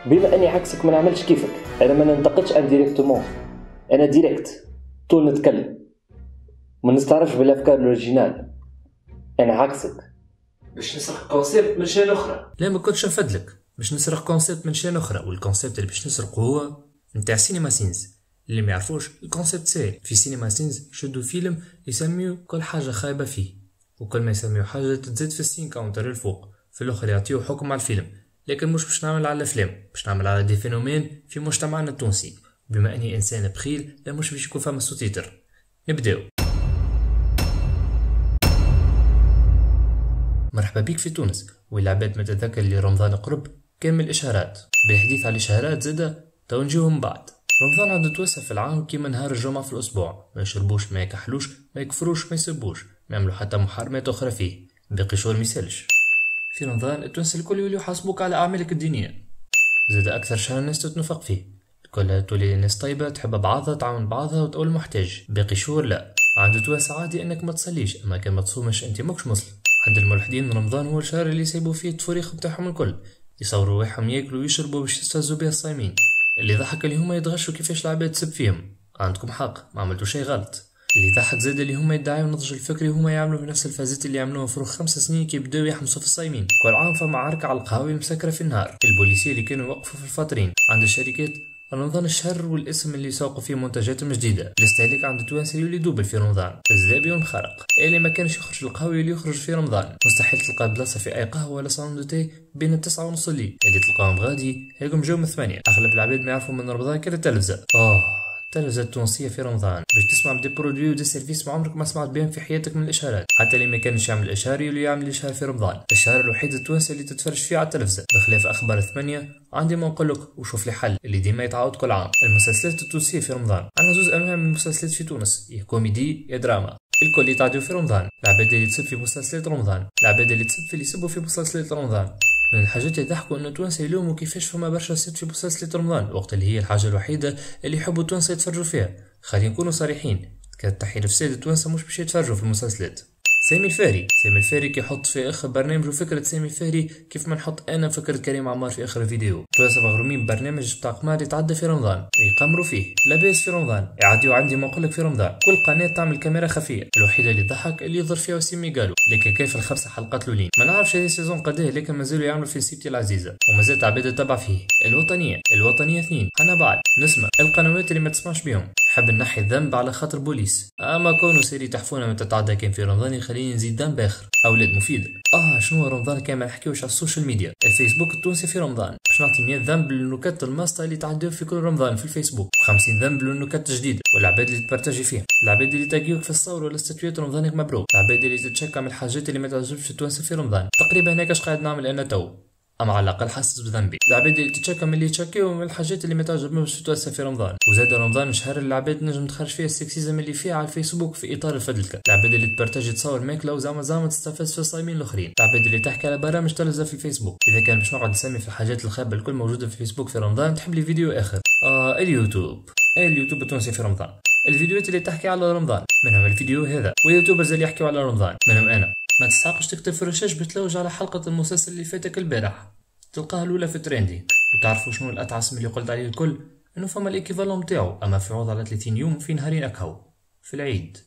بما اني عكسك ما نعملش كيفك، انا ما ننتقدش انديريكتومون، انا ديريكت طول نتكلم، ما نستعرفش بالافكار الاوريجينال. انا عكسك باش نسرق كونسيبت من شان اخرى. لا ما كنتش نفدلك باش نسرق كونسيبت من شان اخرى، والكونسيبت اللي باش نسرقه هو نتاع سينما سينز. اللي ما يعرفوش الكونسيبت سهل، في سينما سينز يشدوا فيلم يسميو كل حاجه خايبه فيه، وكل ما يسميو حاجه تزيد في السين كاونتر الفوق، في الاخر يعطيو حكم على الفيلم. لكن مش باش نعمل على الافلام، باش نعمل على دي فينومين في مجتمعنا التونسي. بما اني انسان بخيل لا مش باش يكون فما سوتيتر. نبداو. مرحبا بيك في تونس، والعباد ما تتذكر اللي رمضان قرب كامل الاشهارات. بالحديث على الاشهارات زادا تو نجيوهم بعد. رمضان عنده توسع في العام كيما نهار الجمعة في الأسبوع، ما يشربوش ما يكحلوش ما يكفروش ما يسبوش ما يعملوا حتى محرمات أخرى فيه، باقي شهور ميسالش. في رمضان التونس الكل يوليو يحاسبوك على أعمالك الدينية. زاد أكثر شهر الناس تتنفق فيه، الكل تولي الناس طيبة تحب بعضها تعاون بعضها وتقول المحتاج. باقي شهور لا، عنده توسع عادي أنك ما تصليش، أما كان ما تصومش أنت ماكش مسلم. عند الملحدين رمضان هو الشهر اللي يسيبوا فيه التفريخ بتاعهم الكل، يصوروا روحهم ياكلوا ويشربوا باش يستفزوا بها الصايمين. اللي ضحك اللي هما يتغشوا كيفاش العباد تسب فيهم، عندكم حق ما عملتوا شيء غلط. اللي ضحك زاد اللي هما يدعيوا النضج الفكري هما يعملوا في نفس الفازات اللي يعملوها فروخ 5 سنين كي يبداو يحمسوا في الصايمين. كل عام فما عركة على القهاوي مسكرة في النهار، البوليسية اللي كانوا يوقفوا في الفاطرين عند الشركات. رمضان الشهر والاسم اللي يسوقوا فيه منتجاتهم جديدة. الاستهلاك عند التوانسة يولي دوبل في رمضان، الزلابي والمخارق. اللي ما كانش يخرج للقهوة اللي يخرج في رمضان. مستحيل تلقى بلاصة في أي قهوة ولا صالون دو تي بين 9 ونص الليل. اللي تلقاهم غادي هيكم جو من 8. أغلب العباد ما يعرفوا من رمضان كذا التلفزة. التلفزة التونسية في رمضان باش تسمع بدي برودوي ودي سيرفيس ما عمرك ما سمعت بهم في حياتك من الاشهارات. حتى اللي ما كانش يعمل اشهار يولي يعمل اشهار في رمضان، الشهر الوحيد التونسي اللي تتفرج فيه على التلفزة. بخلاف اخبار 8 عندي ما نقولك وشوف لي حل اللي ديما يتعاود كل عام. المسلسلات التونسية في رمضان عندنا زوز انواع من المسلسلات في تونس، يا كوميدي يا دراما. الكل يتعدوا في رمضان، العباد اللي تسب في مسلسلات رمضان، العباد اللي تسب في اللي يسبوا في مسلسلات رمضان. من الحاجات اللي ضحكوا انه التوانسه يلوموا كيفاش فما برشا ست في مسلسلات رمضان، وقت اللي هي الحاجه الوحيده اللي يحبوا التوانسه يتفرجوا فيها. خلينا نكونوا صريحين، كانت تحية فساد التوانسه مش باش يتفرجوا في المسلسلات. سامي الفاري كيحط في اخر برنامج فكره سامي الفاري كيف ما نحط انا فكره كريم عمار في اخر فيديو. توانسه مغرومين برنامج بتاع قمار يتعدى في رمضان يقمروا فيه لاباس في رمضان، يعديوا عندي ما نقولك في رمضان. كل قناه تعمل كاميرا خفيه، الوحيده اللي ضحك اللي يظهر فيها وسيم ميغالو. لكن كيف الخمسه حلقات الاولين ما نعرفش هذه السيزون قداه، لكن مازالوا يعملوا في سيبتي العزيزه ومازال عباد تتبع فيه. الوطنيه 2 انا بعد نسمع القنوات اللي ما تسمعش بهم. نحب نحي الذنب على خاطر بوليس، اما كونوا سيري تحفونا من تتعدى كان في رمضان يخليني نزيد ذنب اخر. اولاد مفيده شنو رمضان كان ما نحكيوش على السوشيال ميديا. الفيسبوك التونسي في رمضان باش نعطي 100 ذنب للنكت الماسطه اللي تعديو في كل رمضان في الفيسبوك، و50 ذنب للنكت الجديده والعباد اللي تبارتاجي فيها، العباد اللي تاقيوك في الصور ولا استاتويات رمضانك مبروك، العباد اللي تتشكى من الحاجات اللي ما تعجبش في التوانسه في رمضان. تقريبا هناك اش قاعد نعمل انا تو، اما على الاقل حاسس بذنبي. العباد اللي تتشكى من اللي يتشكيو من الحاجات اللي ما تعجبهمش في التوانسه في رمضان. وزاد رمضان شهر العباد نجم تخرج فيها السكسيزم اللي فيه على الفيسبوك في اطار الفدلكه. العباد اللي تبارتاجي تصور ماكله وزعما تستفز في الصايمين الاخرين، العباد اللي تحكي على برامج تلفزه في الفيسبوك. اذا كان باش نقعد نسمي في الحاجات الخايبه الكل موجوده في الفيسبوك في رمضان، تحب لي فيديو اخر اليوتيوب التونسي في رمضان. الفيديوهات اللي تحكي على رمضان منهم الفيديو هذا، واليوتيوبرز اللي يحكيوا على رمضان منهم انا. ما تستحقش تكتب في الرشاش بتلوج على حلقه المسلسل اللي فاتك البارح، تلقاها الاولى في تريندينغ. وتعرفوا شنو الاتعس من اللي قلت عليه الكل؟ انه فما الايكيفالون نتاعو، اما في عوض على 30 يوم في نهارين اكهو في العيد.